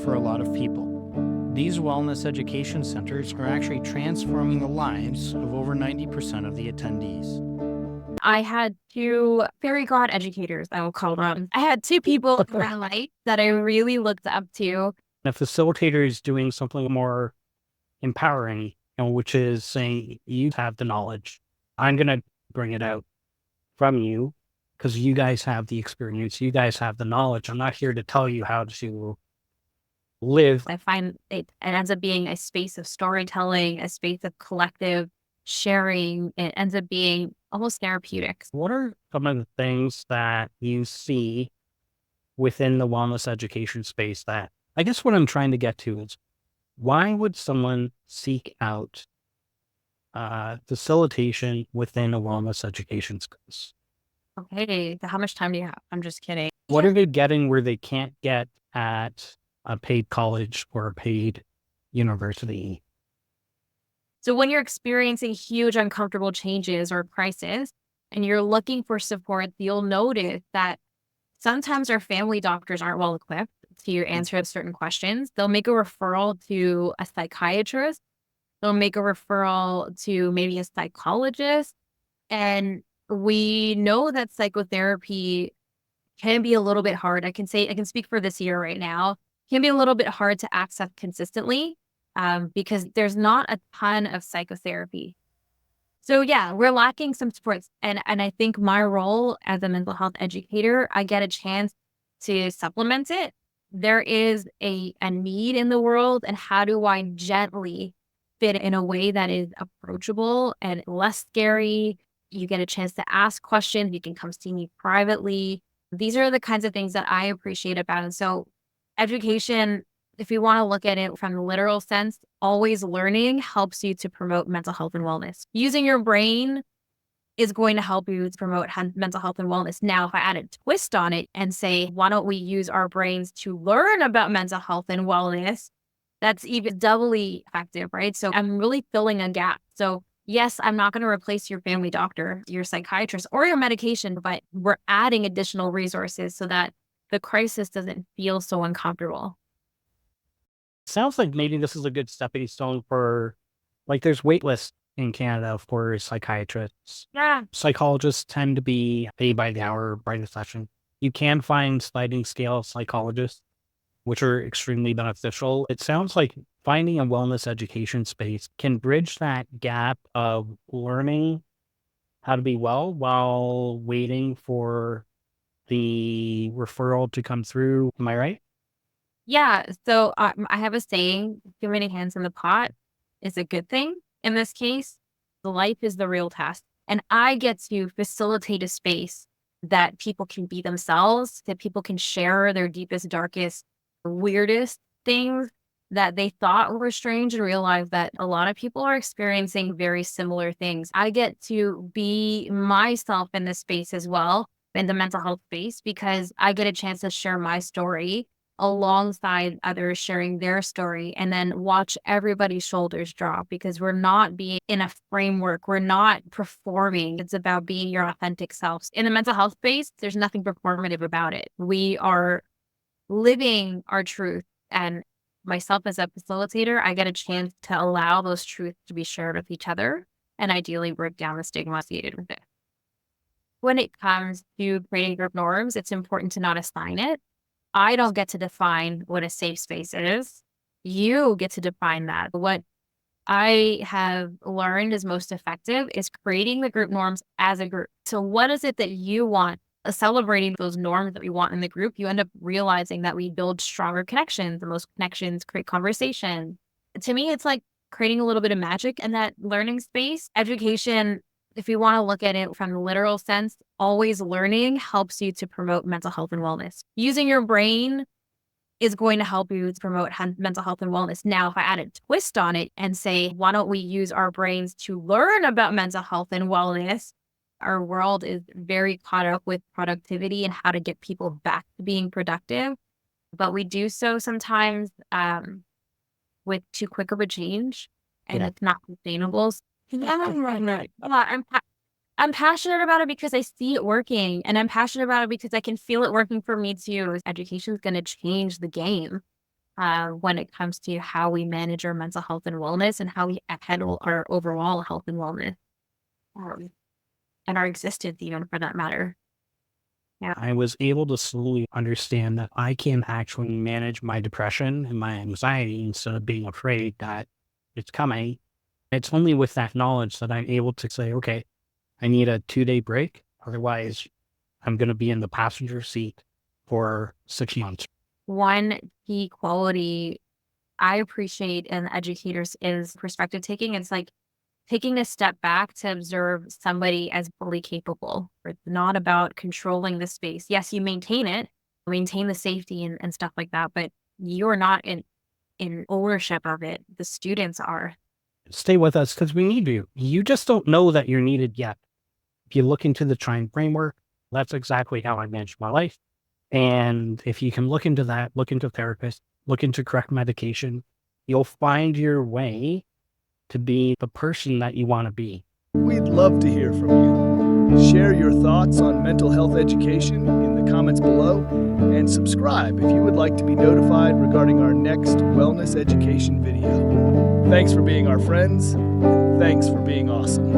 for a lot of people. These wellness education centers are actually transforming the lives of over 90% of the attendees. I had two fairy god educators, I will call them. I had two people in my life that I really looked up to. A facilitator is doing something more empowering, which is saying, you have the knowledge. I'm going to bring it out from you because you guys have the experience. You guys have the knowledge. I'm not here to tell you how to live. I find it ends up being a space of storytelling, a space of collective sharing. It ends up being almost therapeutic. What are some of the things that you see within the wellness education space that, I guess what I'm trying to get to is, why would someone seek out facilitation within a wellness education space? Okay, so how much time do you have? I'm just kidding. What are they getting where they can't get at a paid college or a paid university? So when you're experiencing huge uncomfortable changes or crisis and you're looking for support, you'll notice that sometimes our family doctors aren't well equipped to answer certain questions. They'll make a referral to a psychiatrist. They'll make a referral to maybe a psychologist. And we know that psychotherapy can be a little bit hard. I can speak for this year right now, can be a little bit hard to access consistently because there's not a ton of psychotherapy. So yeah, we're lacking some supports. And I think my role as a mental health educator, I get a chance to supplement it. There is a need in the world, and how do I gently fit it in a way that is approachable and less scary? You get a chance to ask questions. You can come see me privately. These are the kinds of things that I appreciate about it. So education, if you want to look at it from the literal sense, always learning helps you to promote mental health and wellness. Using your brain is going to help you to promote mental health and wellness. Now, if I add a twist on it and say, why don't we use our brains to learn about mental health and wellness? That's even doubly effective, right? So I'm really filling a gap. So yes, I'm not going to replace your family doctor, your psychiatrist, or your medication, but we're adding additional resources so that the crisis doesn't feel so uncomfortable. Sounds like maybe this is a good stepping stone for, like, there's wait lists in Canada for psychiatrists. Yeah. Psychologists tend to be paid by the hour, by the session. You can find sliding scale psychologists, which are extremely beneficial. It sounds like finding a wellness education space can bridge that gap of learning how to be well while waiting for the referral to come through. Am I right? Yeah. So I have a saying, too many hands in the pot is a good thing. In this case, the life is the real test. And I get to facilitate a space that people can be themselves, that people can share their deepest, darkest, weirdest things that they thought were strange and realize that a lot of people are experiencing very similar things. I get to be myself in this space as well, in the mental health space, because I get a chance to share my story alongside others sharing their story, and then watch everybody's shoulders drop because we're not being in a framework. We're not performing. It's about being your authentic selves. In the mental health space, there's nothing performative about it. We are living our truth. And myself as a facilitator, I get a chance to allow those truths to be shared with each other and ideally break down the stigma associated with it. When it comes to creating group norms, it's important to not assign it. I don't get to define what a safe space is. You get to define that. What I have learned is most effective is creating the group norms as a group. So what is it that you want? Celebrating those norms that we want in the group, you end up realizing that we build stronger connections, and those connections create conversation. To me, it's like creating a little bit of magic in that learning space. Education, if you want to look at it from the literal sense, always learning helps you to promote mental health and wellness. Using your brain is going to help you to promote mental health and wellness. Now, if I add a twist on it and say, why don't we use our brains to learn about mental health and wellness? Our world is very caught up with productivity and how to get people back to being productive. But we do so sometimes with too quick of a change, and it's not sustainable. I'm passionate about it because I see it working, and I'm passionate about it because I can feel it working for me too. Education is going to change the game. when it comes to how we manage our mental health and wellness and how we handle our overall health and wellness, um, and our existence, even for that matter. Yeah. I was able to slowly understand that I can actually manage my depression and my anxiety instead of being afraid that it's coming. It's only with that knowledge that I'm able to say, okay, I need a 2-day break. Otherwise, I'm going to be in the passenger seat for 6 months. One key quality I appreciate in educators is perspective taking. It's like taking a step back to observe somebody as fully capable. It's not about controlling the space. Yes, you maintain it, maintain the safety and stuff like that, but you're not in ownership of it. The students are. Stay with us because we need you. You just don't know that you're needed yet. If you look into the Trine framework, that's exactly how I manage my life. And if you can look into that, look into therapists, look into correct medication, you'll find your way to be the person that you want to be. We'd love to hear from you. Share your thoughts on mental health education in the comments below, and subscribe if you would like to be notified regarding our next wellness education video. Thanks for being our friends, and thanks for being awesome.